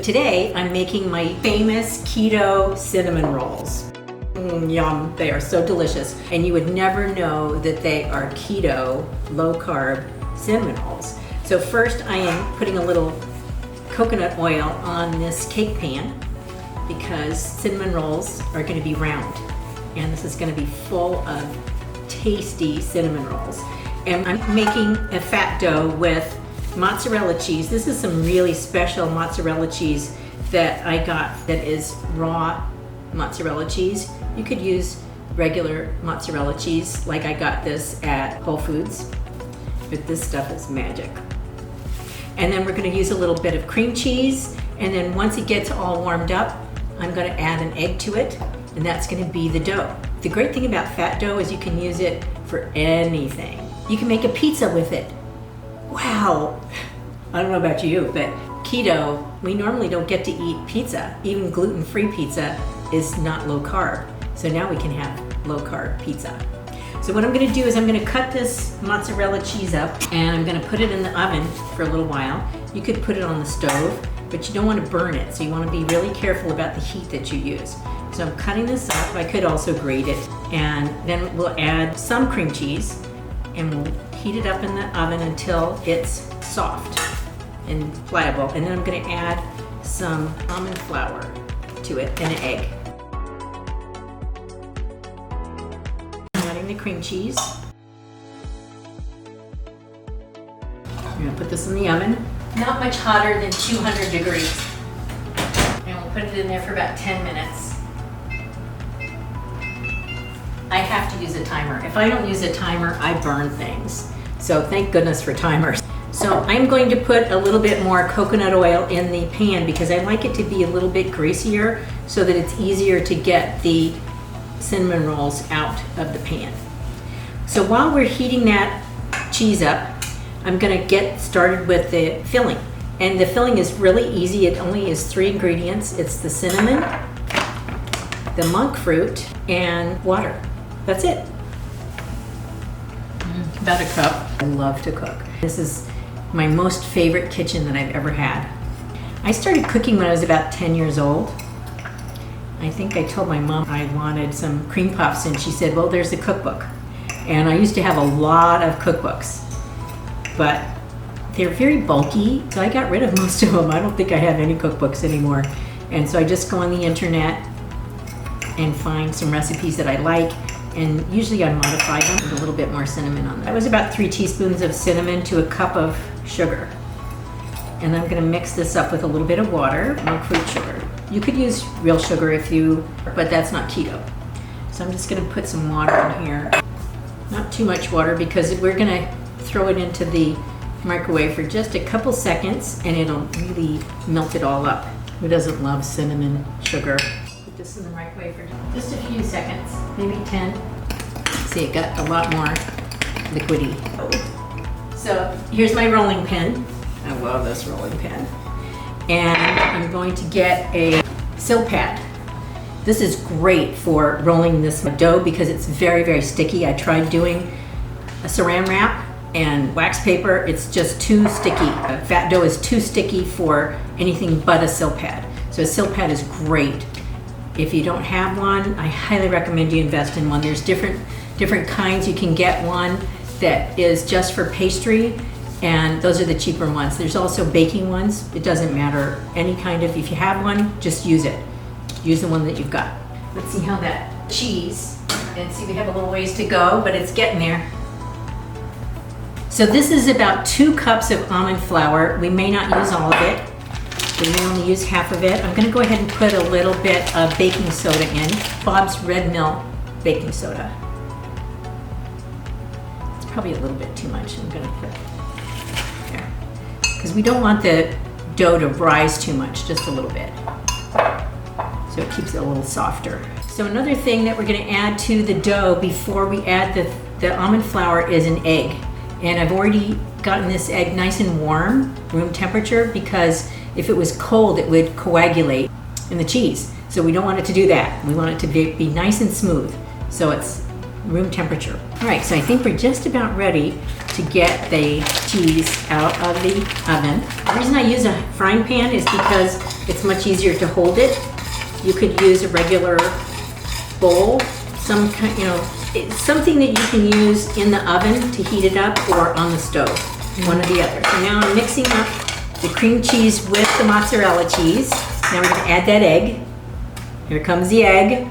So today I'm making my famous keto cinnamon rolls. Yum, they are so delicious. And you would never know that they are keto, low carb cinnamon rolls. So first I am putting a little coconut oil on this cake pan because cinnamon rolls are going to be round. And this is going to be full of tasty cinnamon rolls. And I'm making a fat dough with mozzarella cheese. This is some really special mozzarella cheese that I got that is raw mozzarella cheese. You could use regular mozzarella cheese like I got this at Whole Foods, but this stuff is magic. And then we're going to use a little bit of cream cheese, and then once it gets all warmed up, I'm going to add an egg to it, and that's going to be the dough. The great thing about fat dough is you can use it for anything. You can make a pizza with it. Wow! I don't know about you, but keto, we normally don't get to eat pizza. Even gluten-free pizza is not low carb. So now we can have low carb pizza. So what I'm gonna do is I'm gonna cut this mozzarella cheese up and I'm gonna put it in the oven for a little while. You could put it on the stove, but you don't wanna burn it. So you wanna be really careful about the heat that you use. So I'm cutting this up. I could also grate it. And then we'll add some cream cheese and we'll heat it up in the oven until it's soft and pliable. And then I'm gonna add some almond flour to it and an egg. I'm adding the cream cheese. I'm gonna put this in the oven. Not much hotter than 200 degrees. And we'll put it in there for about 10 minutes. I have to use a timer. If I don't use a timer, I burn things. So thank goodness for timers. So I'm going to put a little bit more coconut oil in the pan because I like it to be a little bit greasier so that it's easier to get the cinnamon rolls out of the pan. So while we're heating that cheese up, I'm gonna get started with the filling. And the filling is really easy. It only is 3 ingredients. It's the cinnamon, the monk fruit, and water. That's it. About a cup. I love to cook. This is my most favorite kitchen that I've ever had. I started cooking when I was about 10 years old. I think I told my mom I wanted some cream puffs and she said, well, there's a cookbook. And I used to have a lot of cookbooks, but they're very bulky, so I got rid of most of them. I don't think I have any cookbooks anymore. And so I just go on the internet and find some recipes that I like, and usually I modify them with a little bit more cinnamon on them. That was about 3 teaspoons of cinnamon to a cup of sugar. And I'm gonna mix this up with a little bit of water, monk fruit sugar. You could use real sugar if you, but that's not keto. So I'm just gonna put some water in here. Not too much water because we're gonna throw it into the microwave for just a couple seconds and it'll really melt it all up. Who doesn't love cinnamon sugar? Put this in the microwave for just a few seconds, maybe 10. See, it got a lot more liquidy. So here's my rolling pin. I love this rolling pin. And I'm going to get a sill pad. This is great for rolling this dough because it's very, very sticky. I tried doing a saran wrap and wax paper. It's just too sticky. Fat dough is too sticky for anything but a sill pad. So a sill pad is great. If you don't have one, I highly recommend you invest in one. There's different kinds. You can get one that is just for pastry, and those are the cheaper ones. There's also baking ones. It doesn't matter, any kind of, if you have one, just use it. Use the one that you've got. Let's see how that cheese, and see we have a little ways to go, but it's getting there. So this is about 2 cups of almond flour. We may not use all of it. We may only use half of it. I'm gonna go ahead and put a little bit of baking soda in. Bob's Red Mill baking soda. It's probably a little bit too much. I'm gonna put there. Because we don't want the dough to rise too much, just a little bit. So it keeps it a little softer. So another thing that we're gonna add to the dough before we add the almond flour is an egg. And I've already gotten this egg nice and warm, room temperature, because if it was cold, it would coagulate in the cheese. So we don't want it to do that. We want it to be nice and smooth. So it's room temperature. All right, so I think we're just about ready to get the cheese out of the oven. The reason I use a frying pan is because It's much easier to hold it. You could use a regular bowl, some kind, it's something that you can use in the oven to heat it up or on the stove, one or the other. So now I'm mixing up the cream cheese with the mozzarella cheese. Now we're going to add that egg. Here comes the egg.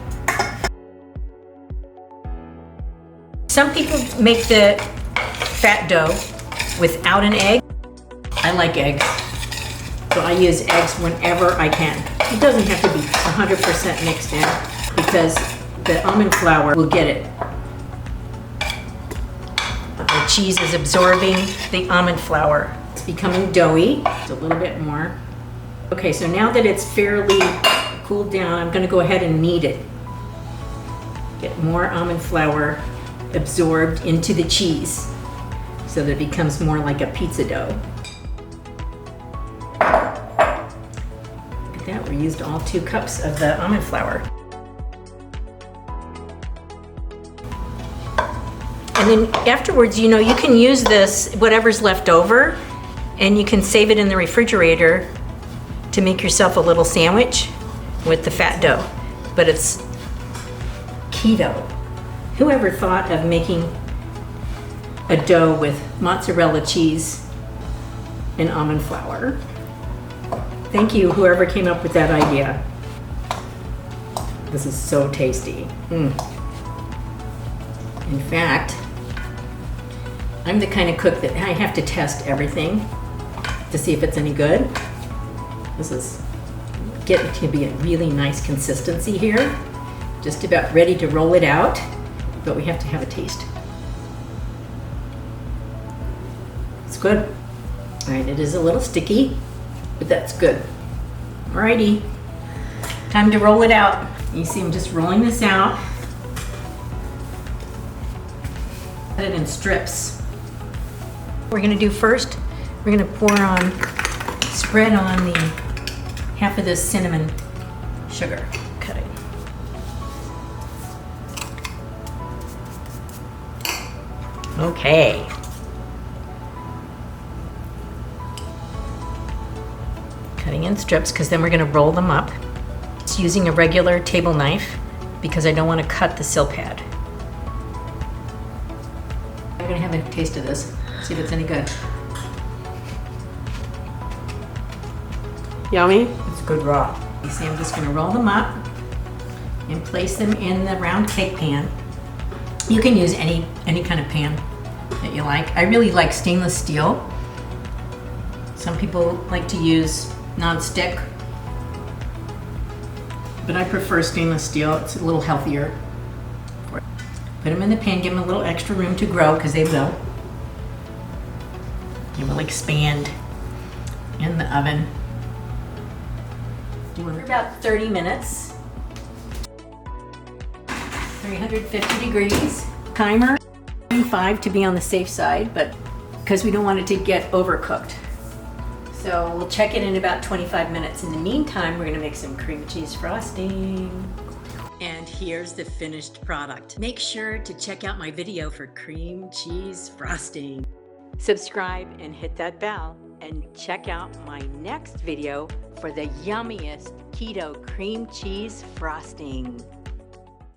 Some people make the fat dough without an egg. I like eggs, so I use eggs whenever I can. It doesn't have to be 100% mixed in because the almond flour will get it. The cheese is absorbing the almond flour. It's becoming doughy. It's a little bit more. Okay, so now that it's fairly cooled down, I'm going to go ahead and knead it. Get more almond flour absorbed into the cheese so that it becomes more like a pizza dough. Look at that, we used all 2 cups of the almond flour. And then afterwards, you can use this, whatever's left over, and you can save it in the refrigerator to make yourself a little sandwich with the fat dough. But it's keto. Whoever thought of making a dough with mozzarella cheese and almond flour? Thank you, whoever came up with that idea. This is so tasty. In fact, I'm the kind of cook that I have to test everything to see if it's any good. This is getting to be a really nice consistency here. Just about ready to roll it out, but we have to have a taste. It's good. All right, it is a little sticky, but that's good. Alrighty, time to roll it out. You see I'm just rolling this out. Cut it in strips. What we're gonna do first, we're gonna spread on the half of this cinnamon sugar. Cut it. Okay. Cutting in strips because then we're going to roll them up. Just using a regular table knife because I don't want to cut the sill pad. I'm going to have a taste of this, see if it's any good. Yummy? It's good raw. You see, I'm just going to roll them up and place them in the round cake pan. You can use any kind of pan that you like. I really like stainless steel. Some people like to use non-stick, but I prefer stainless steel. It's a little healthier. Put them in the pan, give them a little extra room to grow because they will. They will expand in the oven. For about 30 minutes. 350 degrees. Timer, 5 to be on the safe side, but because we don't want it to get overcooked. So we'll check it in about 25 minutes. In the meantime, we're gonna make some cream cheese frosting. And here's the finished product. Make sure to check out my video for cream cheese frosting. Subscribe and hit that bell and check out my next video for the yummiest keto cream cheese frosting.